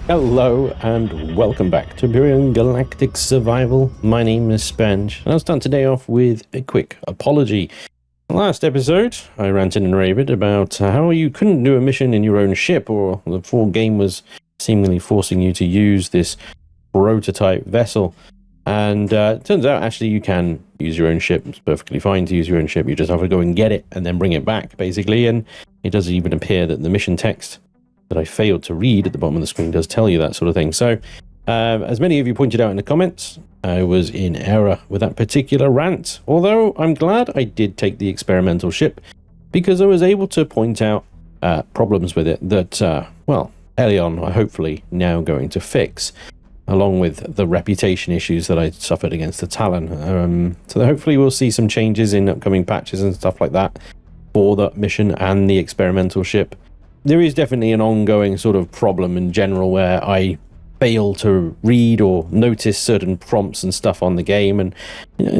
Hello and welcome back to Empyrion Galactic Survival. My name is Spanj, and I'll start today off with a quick apology. Last episode, I ranted and raved about how you couldn't do a mission in your own ship, or the full game was seemingly forcing you to use this prototype vessel. And it turns out actually you can use your own ship. It's perfectly fine to use your own ship. You just have to go and get it and then bring it back, basically. And it does even appear that the mission text that I failed to read at the bottom of the screen does tell you that sort of thing. So, as many of you pointed out in the comments, I was in error with that particular rant. Although I'm glad I did take the experimental ship, because I was able to point out problems with it that, well, early on are hopefully now going to fix, along with the reputation issues that I suffered against the Talon. So hopefully we'll see some changes in upcoming patches and stuff like that for that mission and the experimental ship. There is definitely an ongoing sort of problem in general where I fail to read or notice certain prompts and stuff on the game, and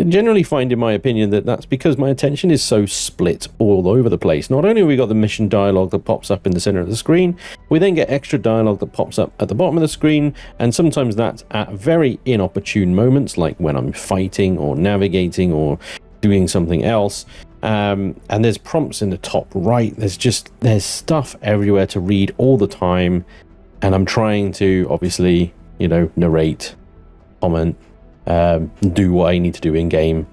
generally find, in my opinion, that that's because my attention is so split all over the place. Not only have we got the mission dialogue that pops up in the center of the screen, we then get extra dialogue that pops up at the bottom of the screen, and sometimes that's at very inopportune moments, like when I'm fighting or navigating or doing something else. And there's prompts in the top right. There's stuff everywhere to read all the time, and I'm trying to obviously, narrate, comment, do what I need to do in game,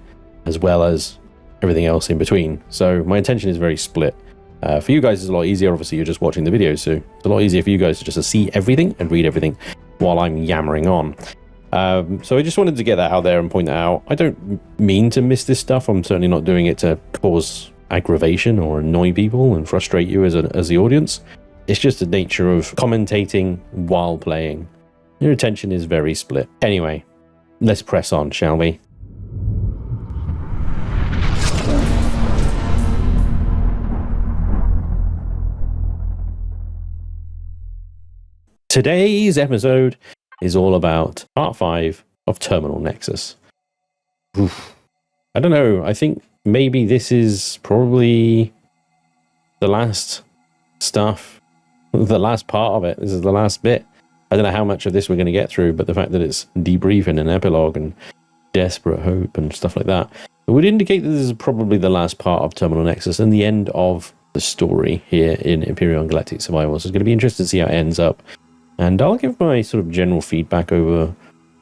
as well as everything else in between. So my attention is very split. For you guys, it's a lot easier. Obviously, you're just watching the videos, so it's a lot easier for you guys to just see everything and read everything while I'm yammering on. So I just wanted to get that out there and point that out. I don't mean to miss this stuff. I'm certainly not doing it to cause aggravation or annoy people and frustrate you as the audience. It's just the nature of commentating while playing. Your attention is very split. Anyway, let's press on, shall we? Today's episode is all about Part 5 of Terminal Nexus. Oof. I don't know, I think maybe this is probably the last stuff, the last part of it. This is the last bit. I don't know how much of this we're going to get through, but the fact that it's debriefing and epilogue and desperate hope and stuff like that, it would indicate that this is probably the last part of Terminal Nexus and the end of the story here in Empyrion Galactic Survival. So it's going to be interesting to see how it ends up. And I'll give my sort of general feedback over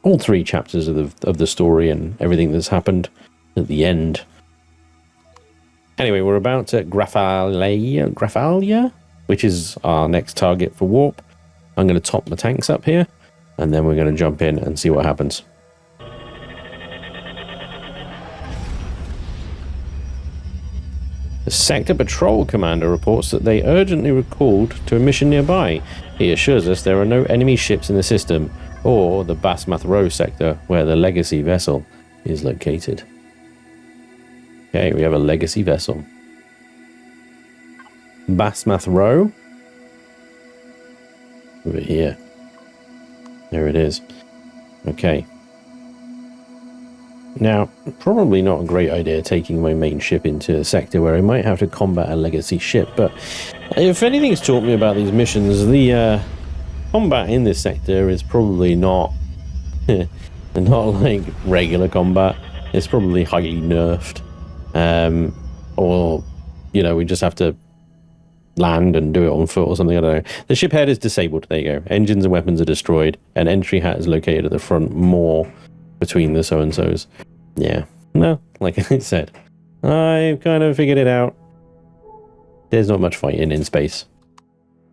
all 3 chapters of the story and everything that's happened at the end. Anyway, we're about at Graphalia, which is our next target for warp. I'm going to top the tanks up here, and then we're going to jump in and see what happens. The Sector Patrol Commander reports that they urgently were called to a mission nearby. He assures us there are no enemy ships in the system, or the Basmath Row sector where the Legacy vessel is located. Okay, we have a Legacy vessel. Basmath Row. Over here. There it is. Okay. Now, probably not a great idea taking my main ship into a sector where I might have to combat a Legacy ship, but if anything's taught me about these missions, the combat in this sector is probably not like regular combat. It's probably highly nerfed, or we just have to land and do it on foot or something. I don't know. The ship head is disabled. There you go. Engines and weapons are destroyed. An entry hat is located at the front, more between the so-and-sos. Yeah. No, like I said, I've kind of figured it out. There's not much fighting in space.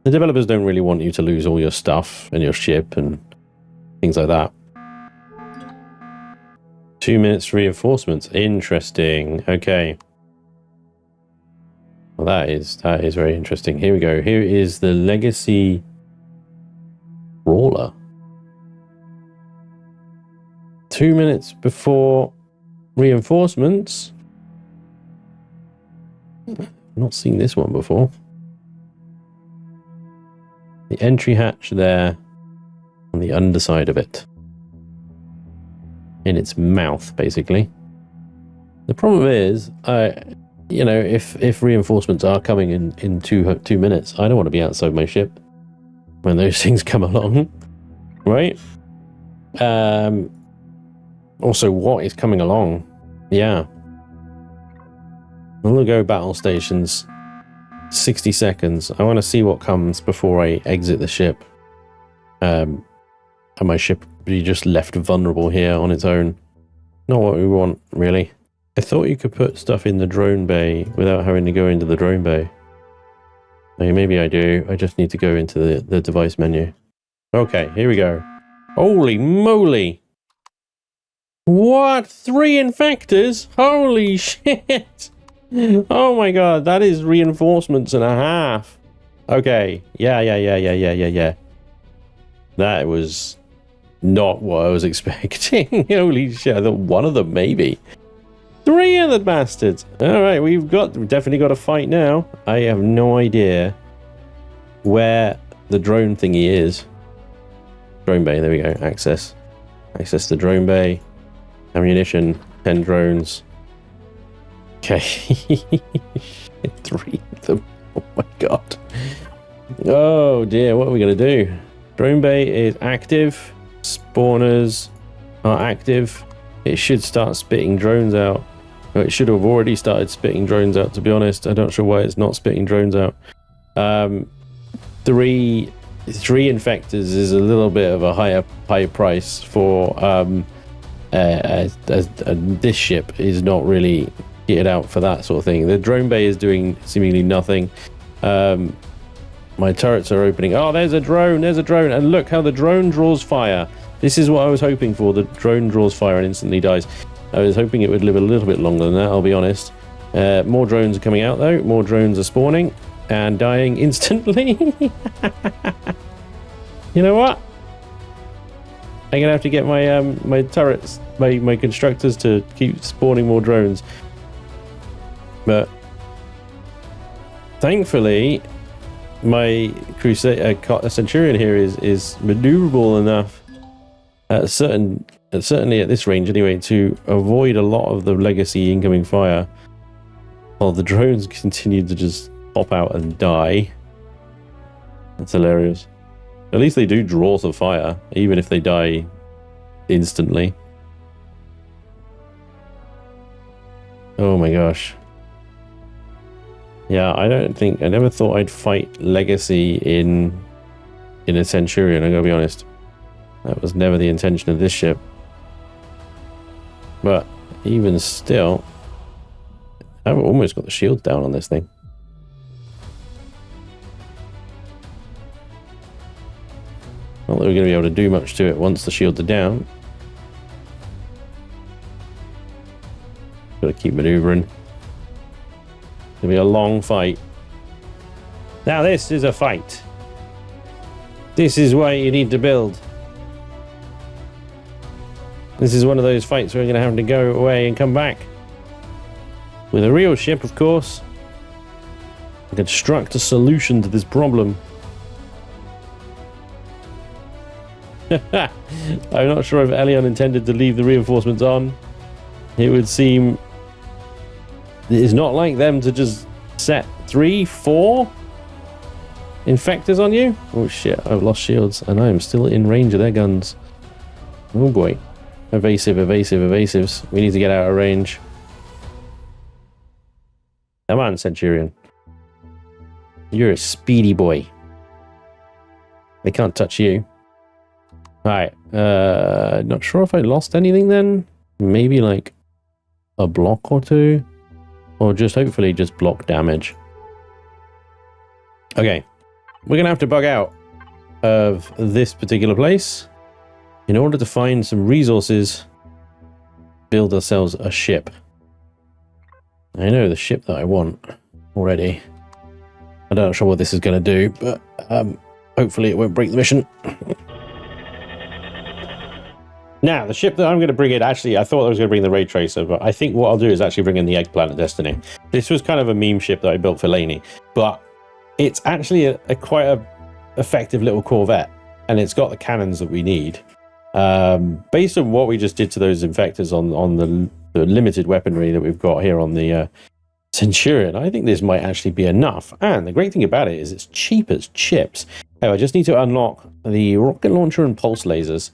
The developers don't really want you to lose all your stuff and your ship and things like that. 2 minutes reinforcements. Interesting. Okay. Well, that is very interesting. Here we go. Here is the Legacy Brawler. 2 minutes before reinforcements. I've not seen this one before. The entry hatch there on the underside of it. In its mouth, basically. The problem is, if reinforcements are coming in 2 minutes, I don't want to be outside my ship when those things come along. right? Also, what is coming along? Yeah. I'm gonna go battle stations. 60 seconds. I want to see what comes before I exit the ship. And my ship be just left vulnerable here on its own. Not what we want, really. I thought you could put stuff in the drone bay without having to go into the drone bay. Maybe I do. I just need to go into the device menu. Okay, here we go. Holy moly! What? 3 infectors? Holy shit! Oh my god, that is reinforcements and a half. Okay, yeah. That was not what I was expecting. Holy shit, I thought one of them maybe. 3 of the bastards. Alright, we've definitely got a fight now. I have no idea where the drone thingy is. Drone bay, there we go. Access the drone bay. Ammunition, 10 drones. Okay. 3 of them. Oh my god. Oh dear, what are we going to do? Drone bay is active. Spawners are active. It should start spitting drones out. Well, it should have already started spitting drones out, to be honest. I'm not sure why it's not spitting drones out. 3 infectors is a little bit of a higher price for this ship is not really kitted out for that sort of thing. The drone bay is doing seemingly nothing. My turrets are opening. Oh, there's a drone, and look how the drone draws fire. This is what I was hoping for. The drone draws fire and instantly dies. I was hoping it would live a little bit longer than that, I'll be honest. More drones are coming out though. More drones are spawning and dying instantly. You know what? I'm gonna have to get my my turrets, my constructors to keep spawning more drones. But thankfully, my Centurion here is maneuverable enough, certainly at this range anyway, to avoid a lot of the legacy incoming fire, while the drones continue to just pop out and die. That's hilarious. At least they do draw some fire, even if they die instantly. Oh my gosh. Yeah, I never thought I'd fight Legacy in a Centurion, I gotta be honest. That was never the intention of this ship. But even still, I've almost got the shields down on this thing. Not that we're going to be able to do much to it once the shields are down. Got to keep maneuvering. It'll be a long fight. Now this is a fight. This is why you need to build. This is one of those fights where we're going to have to go away and come back. With a real ship, of course. And construct a solution to this problem. I'm not sure if Elion intended to leave the reinforcements on. It would seem it's not like them to just set 3, 4 infectors on you. Oh shit, I've lost shields and I am still in range of their guns. Oh boy. Evasives. We need to get out of range. Come on, Centurion. You're a speedy boy. They can't touch you. Alright, not sure if I lost anything then. Maybe like a block or 2. Or just hopefully just block damage. Okay, we're going to have to bug out of this particular place in order to find some resources, build ourselves a ship. I know the ship that I want already. I'm not sure what this is going to do, but hopefully it won't break the mission. Now, the ship that I'm going to bring in, actually, I thought I was going to bring the Ray Tracer, but I think what I'll do is actually bring in the Eggplant of Destiny. This was kind of a meme ship that I built for Laney, but it's actually a quite a effective little corvette, and it's got the cannons that we need. Based on what we just did to those infectors on the limited weaponry that we've got here on the Centurion. I think this might actually be enough. And the great thing about it is it's cheap as chips. Oh, I just need to unlock the rocket launcher and pulse lasers.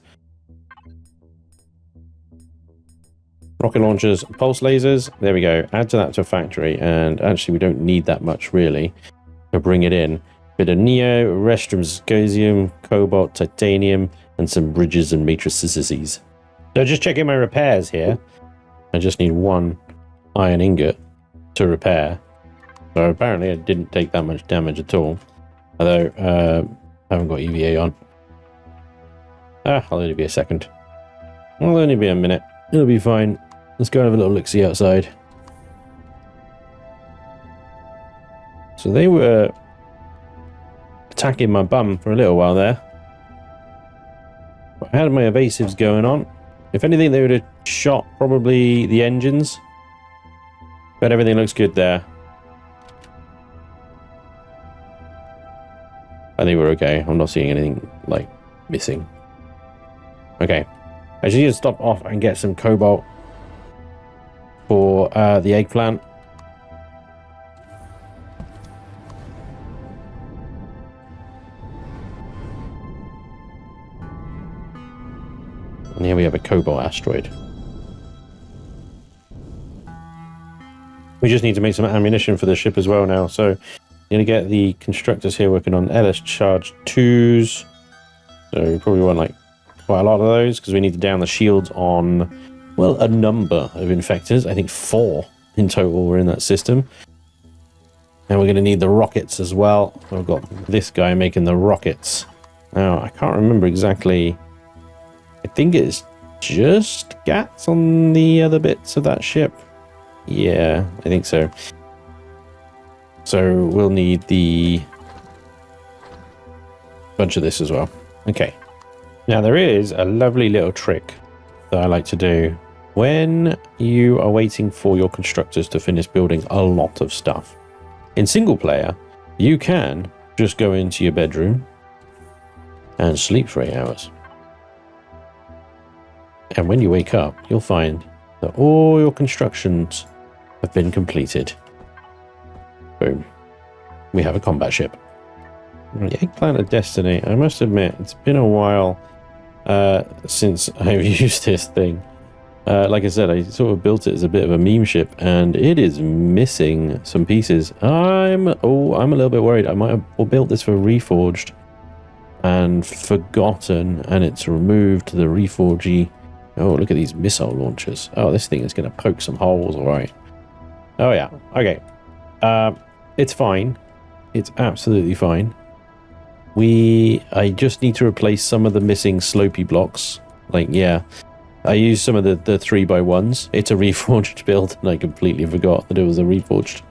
Rocket launchers, pulse lasers. There we go. Add to that to a factory. And actually, we don't need that much, really, to bring it in. Bit of Neo, Restrum, Gosium, Cobalt, Titanium, and some bridges and matrices. So just checking my repairs here. I just need one iron ingot to repair. So apparently, I didn't take that much damage at all. Although, I haven't got EVA on. I'll only be a second. It'll only be a minute. It'll be fine. Let's go and have a little look-see outside. So they were attacking my bum for a little while there. I had my evasives going on. If anything, they would have shot probably the engines. But everything looks good there. I think we're okay. I'm not seeing anything, like, missing. Okay. I just need to stop off and get some cobalt for the eggplant. And here we have a cobalt asteroid. We just need to make some ammunition for the ship as well now. So, you're going to get the constructors here working on LS charge 2s. So, we probably want, like, quite a lot of those because we need to down the shields on, well, a number of infectors. I think 4 in total were in that system. And we're going to need the rockets as well. We've got this guy making the rockets. Now, I can't remember exactly. I think it's just GATs on the other bits of that ship. Yeah, I think so. So we'll need the bunch of this as well. Okay. Now there is a lovely little trick that I like to do when you are waiting for your constructors to finish building a lot of stuff. In single player, you can just go into your bedroom and sleep for 8 hours. And when you wake up, you'll find that all your constructions have been completed. Boom. We have a combat ship. The Eggplant of Destiny, I must admit, it's been a while since I've used this thing. Like I said, I sort of built it as a bit of a meme ship, and it is missing some pieces. I'm a little bit worried. I might have built this for Reforged and forgotten, and it's removed the Reforgy. Oh, look at these missile launchers. Oh, this thing is going to poke some holes, all right. Oh, yeah. Okay. It's fine. It's absolutely fine. I just need to replace some of the missing slopey blocks. Like, yeah. I used some of the 3x1s. It's a Reforged build, and I completely forgot that it was a Reforged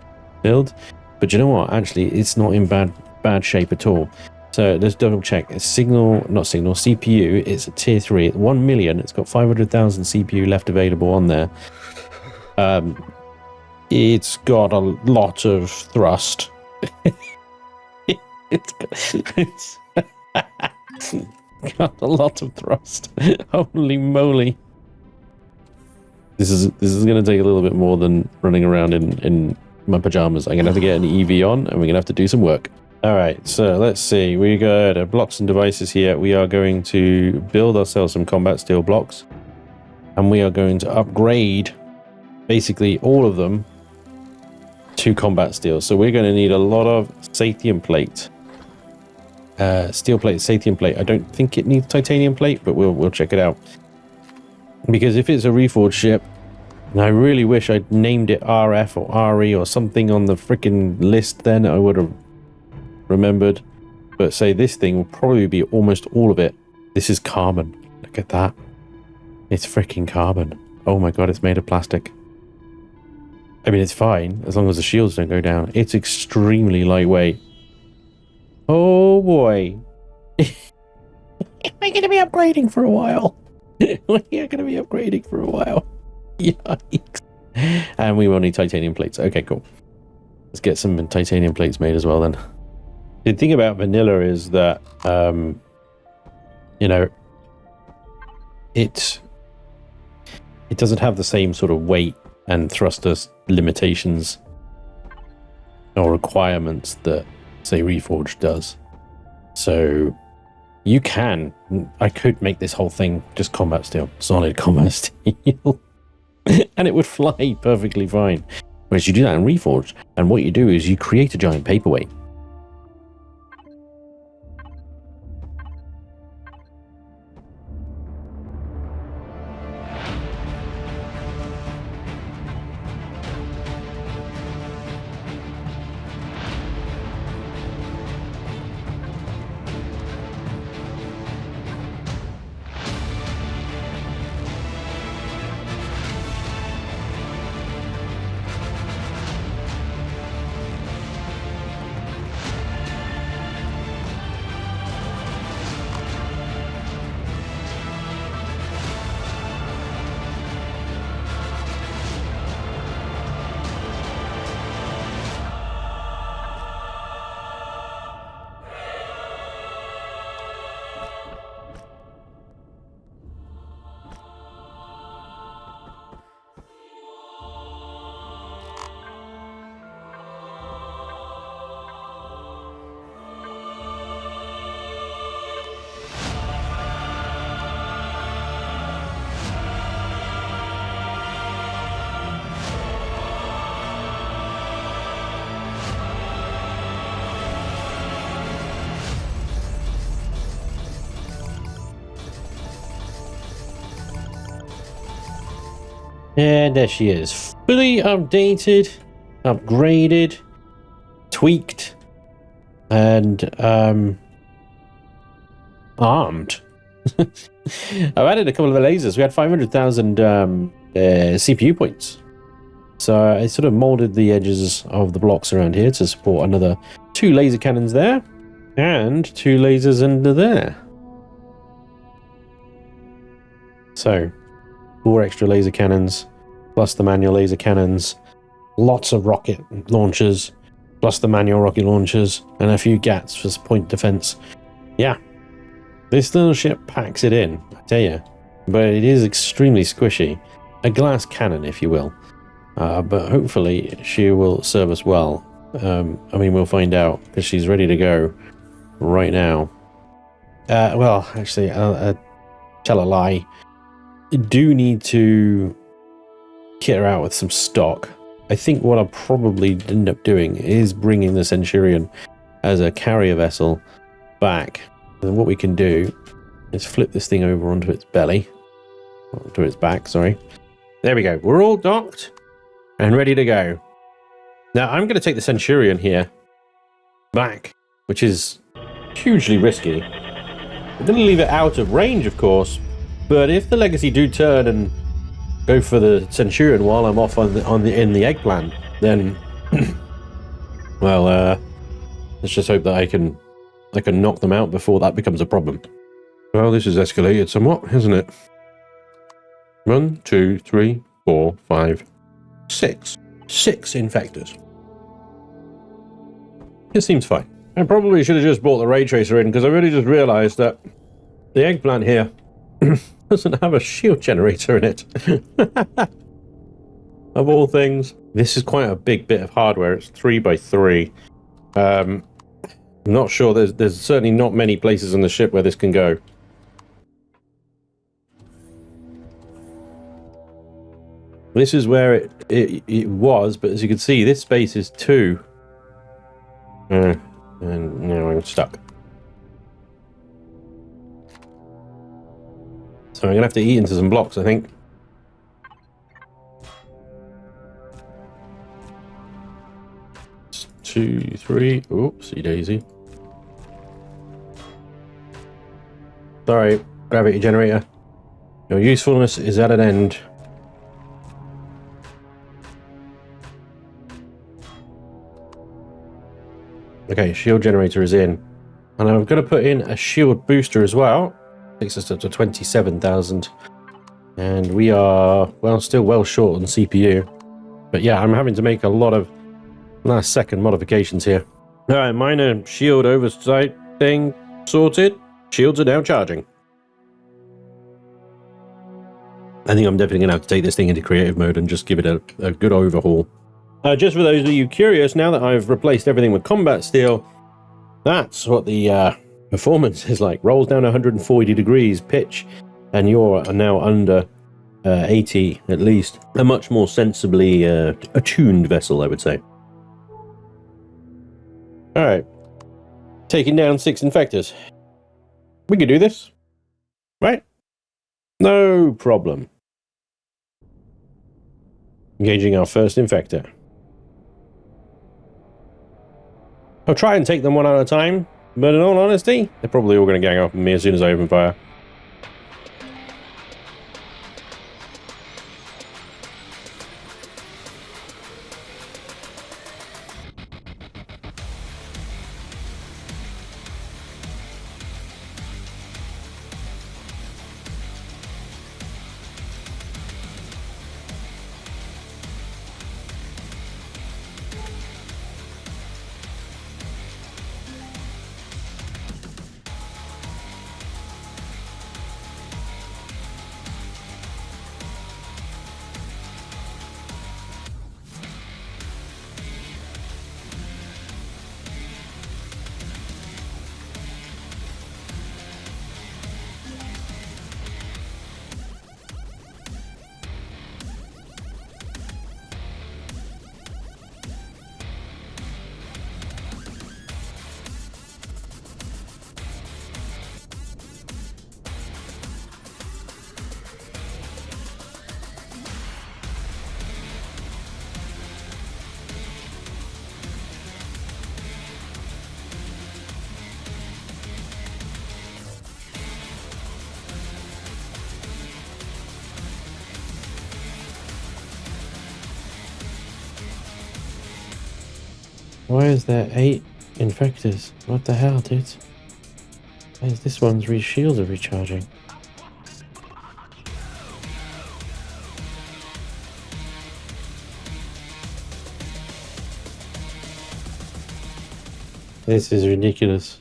build. But you know what? Actually, it's not in bad shape at all. So let's double check. It's CPU. It's a tier 3 at 1 million. It's got 500,000 CPU left available on there. It's got a lot of thrust. it's got a lot of thrust. Holy moly! This is going to take a little bit more than running around in my pajamas. I'm going to have to get an EV on, and we're going to have to do some work. All right, so let's see. We got blocks and devices here. We are going to build ourselves some combat steel blocks, and we are going to upgrade basically all of them to combat steel. So we're going to need a lot of Sathium plate, steel plate, Sathium plate. I don't think it needs titanium plate, but we'll check it out. Because if it's a Reforged ship, and I really wish I'd named it RF or RE or something on the freaking list, then I would have remembered. But say this thing will probably be almost all of it. This is carbon. Look at that. It's freaking carbon. Oh my god, it's made of plastic. I mean, it's fine as long as the shields don't go down. It's extremely lightweight. Oh boy. We're going to be upgrading for a while. We're going to be upgrading for a while. Yikes. And we will need titanium plates. Okay, cool. Let's get some titanium plates made as well then. The thing about vanilla is that, you know, it doesn't have the same sort of weight and thruster limitations or requirements that, say, Reforged does. So I could make this whole thing just combat steel, solid combat steel, and it would fly perfectly fine. Whereas you do that in Reforged, and what you do is you create a giant paperweight. And there she is, fully updated, upgraded, tweaked, and armed. I've added a couple of the lasers. We had 500,000 CPU points. So I sort of molded the edges of the blocks around here to support another 2 laser cannons there, and 2 lasers under there. So 4 extra laser cannons, plus the manual laser cannons, lots of rocket launchers, plus the manual rocket launchers, and a few GATs for point defense. Yeah, this little ship packs it in, I tell you. But it is extremely squishy. A glass cannon, if you will. But hopefully she will serve us well. I mean, we'll find out, because she's ready to go right now. Well, actually, I'll tell a lie. Do need to kit her out with some stock. I think what I'll probably end up doing is bringing the Centurion as a carrier vessel back. And what we can do is flip this thing over onto its belly. Onto its back, sorry. There we go. We're all docked and ready to go. Now, I'm going to take the Centurion here back, which is hugely risky. I'm going to leave it out of range, of course. But if the Legacy do turn and go for the Centurion while I'm off in the Eggplant, then well, let's just hope that I can knock them out before that becomes a problem. Well, this has escalated somewhat, hasn't it? 1, 2, 3, 4, 5, 6. 6 infectors. It seems fine. I probably should have just brought the ray tracer in, because I really just realized that the Eggplant here doesn't have a shield generator in it. Of all things. This is quite a big bit of hardware. It's 3x3. I'm not sure. There's certainly not many places on the ship where this can go. This is where it was, but as you can see, this space is 2. And now I'm stuck. So I'm going to have to eat into some blocks, I think. It's 2, 3. Oopsie daisy. Sorry, gravity generator. Your usefulness is at an end. Okay, shield generator is in. And I'm going to put in a shield booster as well. Takes us up to 27,000. And we are, well, still well short on CPU. But yeah, I'm having to make a lot of last second modifications here. Alright, minor shield oversight thing sorted. Shields are now charging. I think I'm definitely going to have to take this thing into creative mode and just give it a good overhaul. Just for those of you curious, now that I've replaced everything with combat steel, that's what the performance is like. Rolls down 140 degrees pitch, and you're now under 80 at least. A much more sensibly attuned vessel, I would say. Alright. Taking down 6 infectors. We can do this. Right? No problem. Engaging our first infector. I'll try and take them one at a time, but in all honesty, they're probably all going to gang up on me as soon as I open fire. Why is there 8 infectors? What the hell, dude? Why is this one's shields are recharging? This is ridiculous.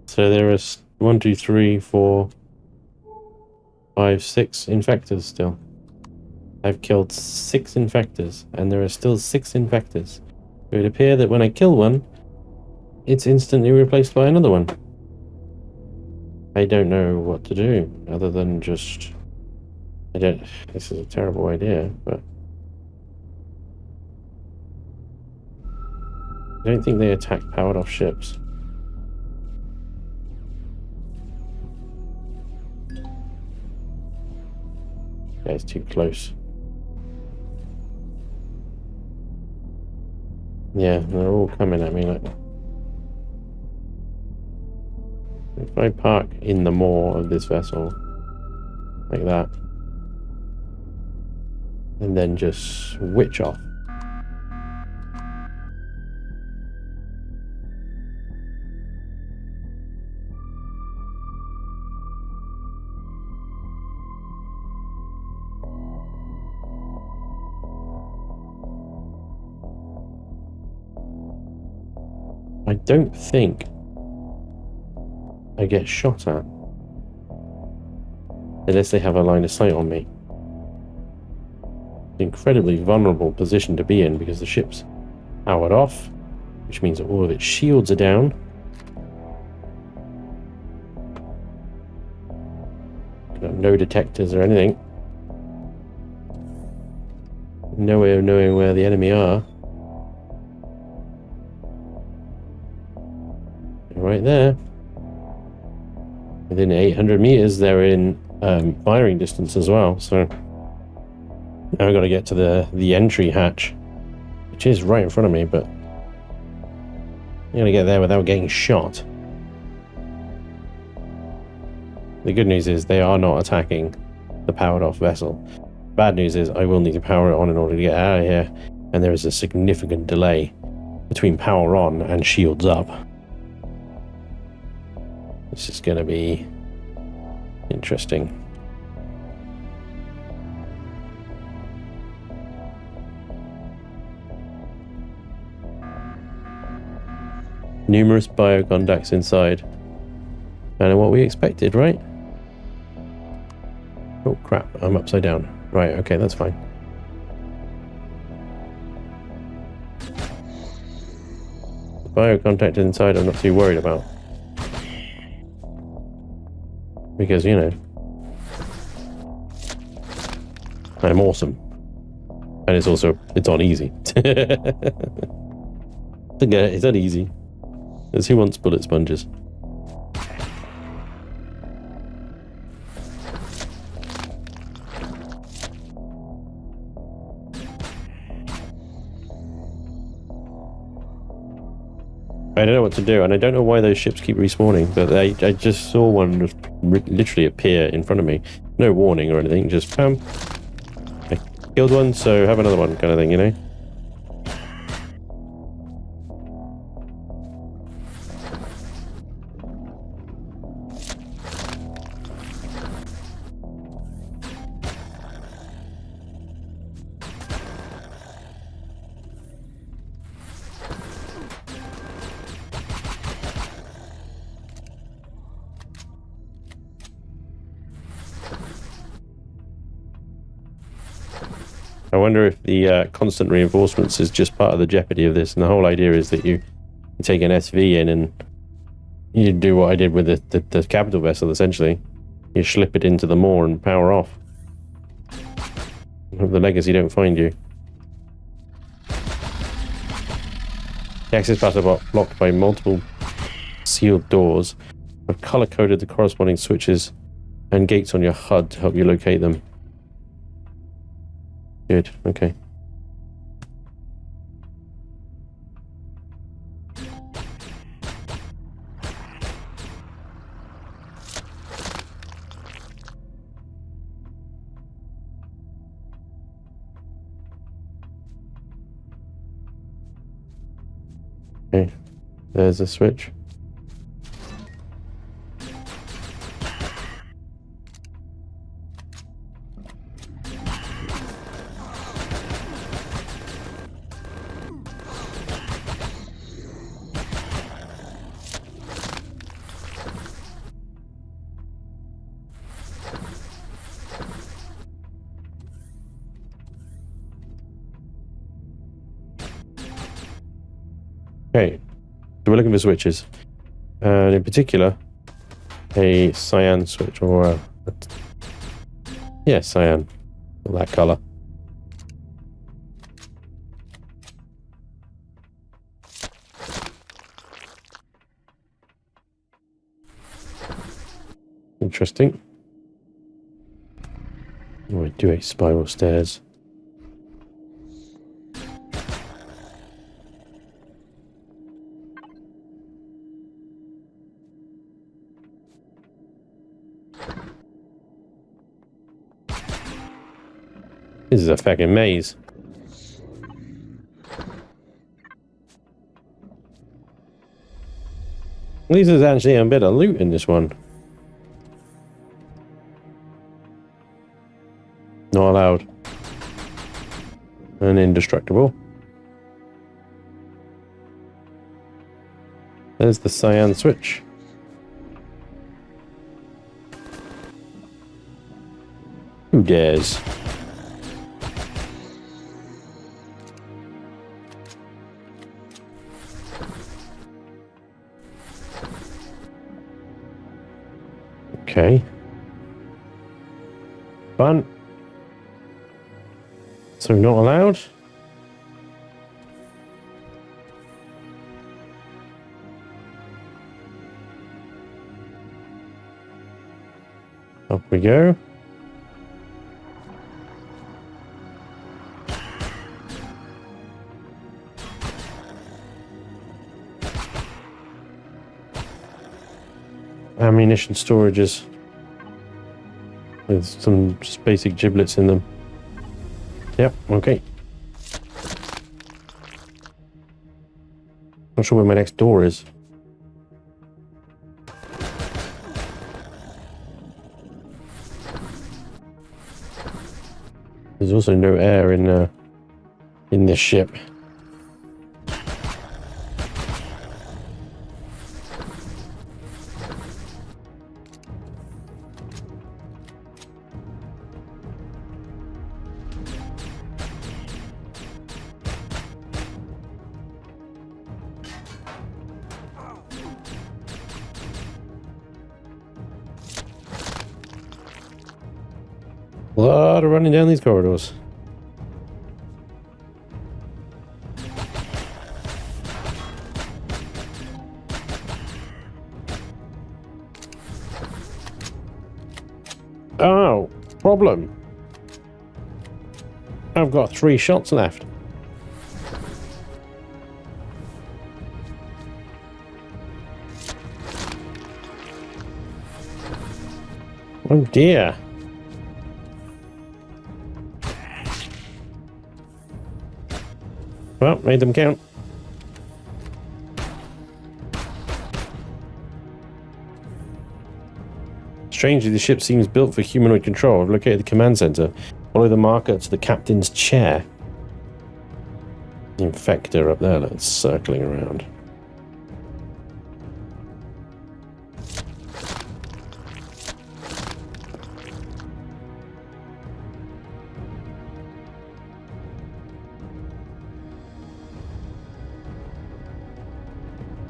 So there are 1, 2, 3, 4, 5, 6 infectors still. I've killed 6 infectors, and there are still 6 infectors. It would appear that when I kill one, it's instantly replaced by another one. I don't know what to do, other than just... This is a terrible idea, but... I don't think they attack powered off ships. Yeah, it's too close. Yeah, they're all coming at me like... If I park in the maw of this vessel, like that, and then just switch off. I don't think I get shot at unless they have a line of sight on me. Incredibly vulnerable position to be in because the ship's powered off, which means that all of its shields are down. Got no detectors or anything. No way of knowing where the enemy are. Right there. Within 800 meters, they're in firing distance as well. So now I've got to get to the entry hatch, which is right in front of me, but I'm going to get there without getting shot. The good news is they are not attacking the powered off vessel. Bad news is I will need to power it on in order to get out of here, and there is a significant delay between power on and shields up. This is going to be interesting. Numerous bioconducts inside. Kind of what we expected, right? Oh crap, I'm upside down. Right, okay, that's fine. biocontact inside I'm not too worried about. Because, you know, I'm awesome. And it's on easy. It's on easy. Because who wants bullet sponges? I don't know what to do, and I don't know why those ships keep respawning, but I just saw one just literally appear in front of me. No warning or anything, just bam. I killed one, so have another one kind of thing, you know? I wonder if the constant reinforcements is just part of the jeopardy of this, and the whole idea is that you take an SV in and you do what I did with the capital vessel, essentially. You slip it into the moor and power off. Hope the Legacy don't find you. The access paths are blocked by multiple sealed doors. I've color-coded the corresponding switches and gates on your HUD to help you locate them. Good, okay. Okay, there's a switch. Okay, so we're looking for switches, and in particular, a cyan switch, or yeah, cyan, that color. Interesting. Oh, I do hate spiral stairs. This is a fucking maze. At least there's actually a bit of loot in this one. Not allowed. And indestructible. There's the cyan switch. Who dares? Okay. Fun. So not allowed? Up we go. Ammunition storages with some just basic giblets in them. Yep, okay. Not sure where my next door is. There's also no air in this ship. A lot of running down these corridors. Oh, problem. I've got 3 shots left. Oh dear. Well, made them count. Strangely, the ship seems built for humanoid control. I've located the command center. Follow the marker to the captain's chair. The infector up there, that's circling around.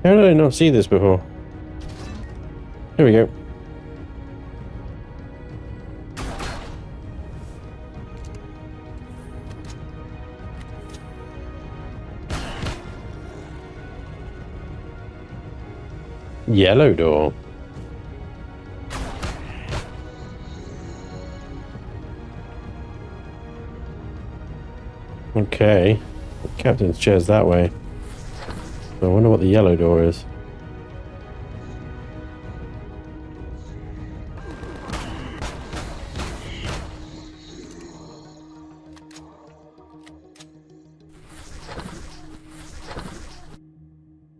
How did I not see this before? Here we go. Yellow door. Okay. The captain's chair's that way. I wonder what the yellow door is.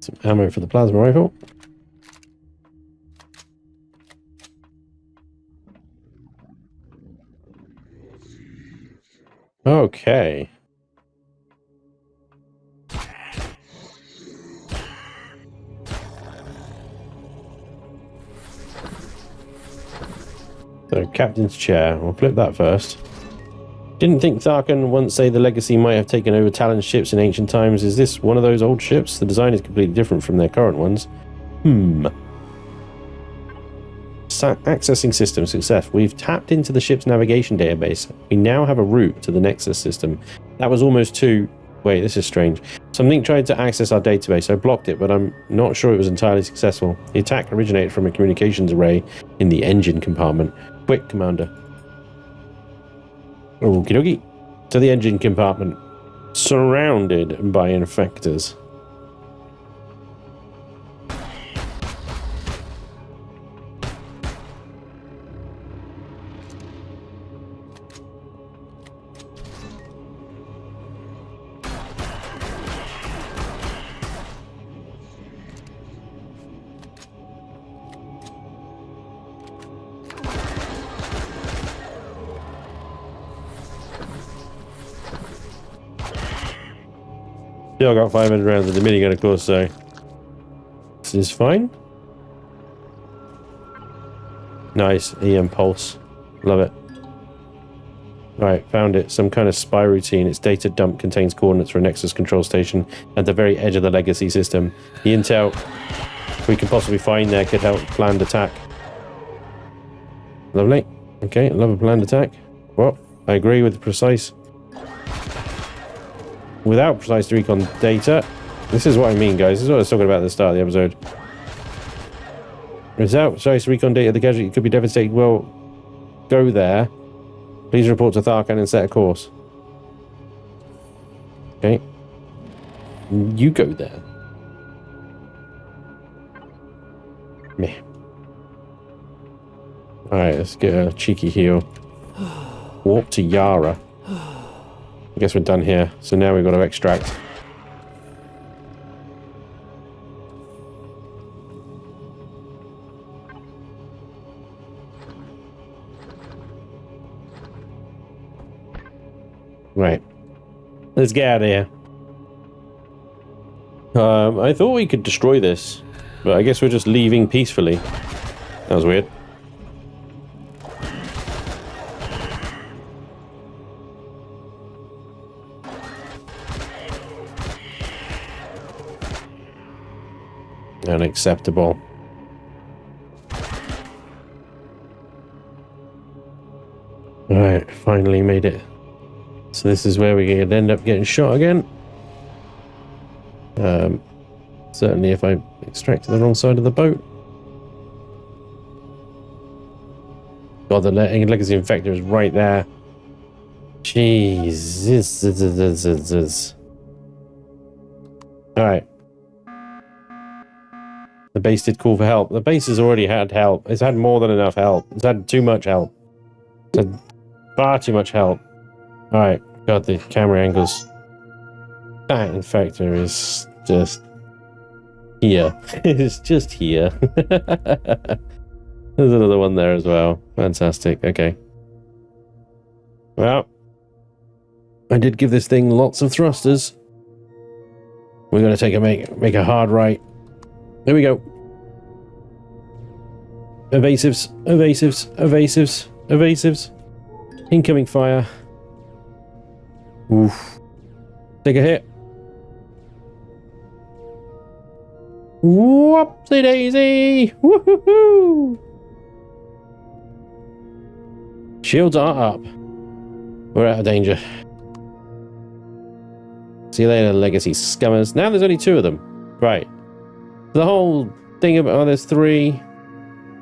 Some ammo for the plasma rifle. Okay. So, captain's chair. We'll flip that first. Didn't think Tharkan once say the Legacy might have taken over Talon's ships in ancient times. Is this one of those old ships? The design is completely different from their current ones. Accessing system success. We've tapped into the ship's navigation database. We now have a route to the Nexus system. That was almost too... Wait, this is strange. Something tried to access our database. I blocked it, but I'm not sure it was entirely successful. The attack originated from a communications array in the engine compartment. Quick, Commander. Okie dokie. To the engine compartment. Surrounded by infectors. Still got 500 rounds of the minigun, of course, so this is fine. Nice, EM pulse. Love it. Right, found it. Some kind of spy routine. Its data dump contains coordinates for a Nexus control station at the very edge of the Legacy system. The intel we can possibly find there could help planned attack. Lovely. Okay, love a planned attack. Well, I agree with the precise... Without precise recon data. This is what I mean, guys. This is what I was talking about at the start of the episode. Without precise recon data, the gadget could be devastated. Well, go there. Please report to Tharkan and set a course. Okay. You go there. Meh. Alright, let's get a cheeky heal. Warp to Yara. I guess we're done here. So now we've got to extract. Right. Let's get out of here. I thought we could destroy this, but I guess we're just leaving peacefully. That was weird. Unacceptable. Alright, finally made it. So this is where we could end up getting shot again. Certainly if I extracted the wrong side of the boat. God, the Legacy Infector is right there. Jesus. Alright. The base did call for help. The base has already had help. It's had more than enough help. It's had too much help. It's had far too much help. Alright. God, the camera angles. That Infector is just here. It's just here. There's another one there as well. Fantastic. Okay. Well, I did give this thing lots of thrusters. We're going to take a make a hard right. There we go. Evasives, evasives, evasives, evasives. Incoming fire. Oof. Take a hit. Whoopsie daisy! Woohoo! Shields are up. We're out of danger. See you later, Legacy Scummers. Now there's only 2 of them. Right. The whole thing about... Oh, there's 3,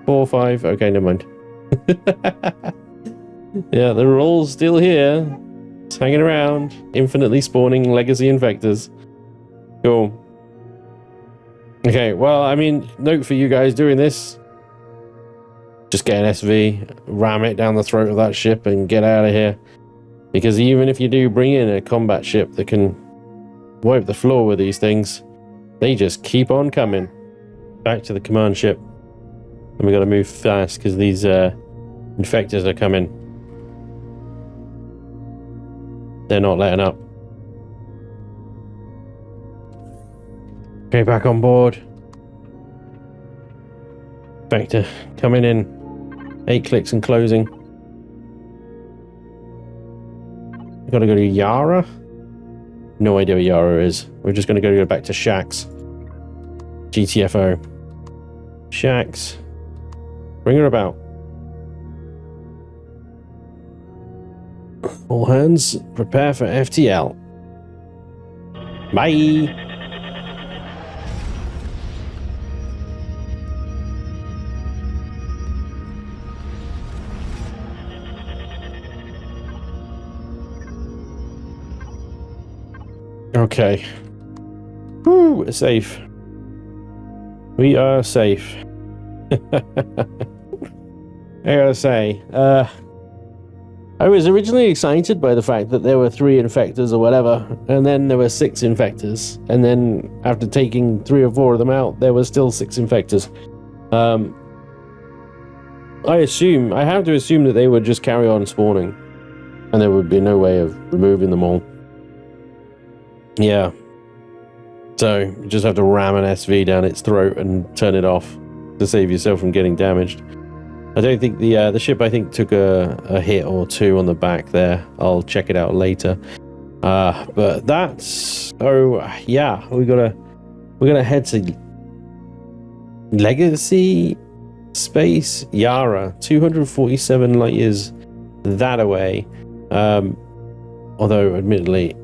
4, 5. Okay, never mind. Yeah, they're all still here. Just hanging around. Infinitely spawning Legacy Infectors. Cool. Okay, well, I mean, note for you guys doing this. Just get an SV, ram it down the throat of that ship and get out of here. Because even if you do bring in a combat ship that can wipe the floor with these things, they just keep on coming. Back to the command ship. And we got to move fast because these infectors are coming. They're not letting up. Okay, back on board. Vector coming in. 8 clicks and closing. Gotta go to Yara. No idea what Yara is. We're just gonna go back to Shax. GTFO. Shax. Bring her about. All hands, prepare for FTL. Bye. Okay. Woo, we're safe. We are safe. I gotta say, I was originally excited by the fact that there were 3 infectors or whatever, and then there were 6 infectors, and then after taking 3 or 4 of them out, there were still 6 infectors. I have to assume that they would just carry on spawning, and there would be no way of removing them all. Yeah. So, you just have to ram an SV down its throat and turn it off to save yourself from getting damaged. I don't think the ship, I think, took a hit or 2 on the back there. I'll check it out later. But that's... Oh, yeah. We're gonna head to Legacy Space Yara. 247 light years that away. Although, admittedly,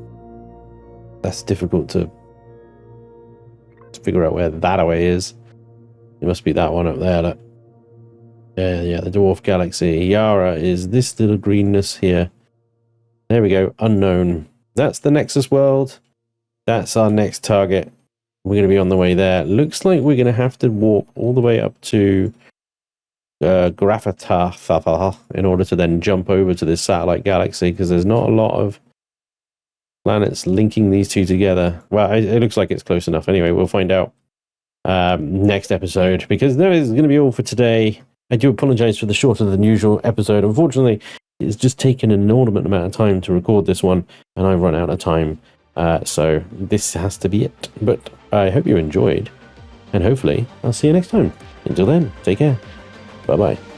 that's difficult to figure out where that away is. It must be that one up there. Look. Yeah, the Dwarf Galaxy. Yara is this little greenness here. There we go. Unknown. That's the Nexus world. That's our next target. We're going to be on the way there. Looks like we're going to have to walk all the way up to Grafata in order to then jump over to this satellite galaxy, because there's not a lot of planets linking these 2 together. Well, it looks like it's close enough. Anyway, we'll find out next episode, because that is going to be all for today. I do apologize for the shorter than usual episode. Unfortunately, it's just taken an inordinate amount of time to record this one, and I've run out of time. So this has to be it. But I hope you enjoyed, and hopefully I'll see you next time. Until then, take care. Bye-bye.